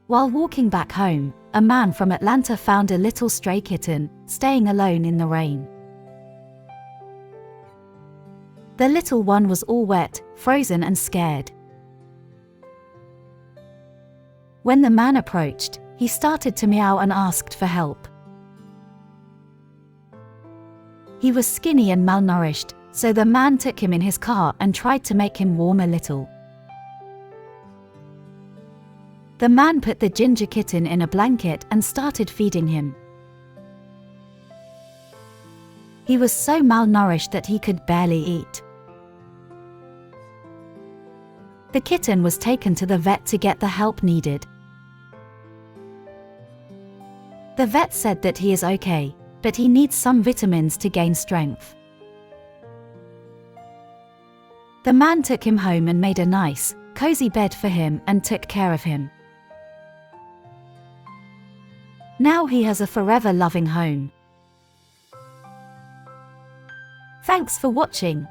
While walking back home, a man from Atlanta found a little stray kitten, staying alone in the rain. The little one was all wet, frozen and scared. When the man approached, he started to meow and asked for help. He was skinny and malnourished, so the man took him in his car and tried to make him warm a little. The man put the ginger kitten in a blanket and started feeding him. He was so malnourished that he could barely eat. The kitten was taken to the vet to get the help needed. The vet said that he is okay, but he needs some vitamins to gain strength. The man took him home and made a nice, cozy bed for him and took care of him. Now he has a forever loving home. Thanks for watching.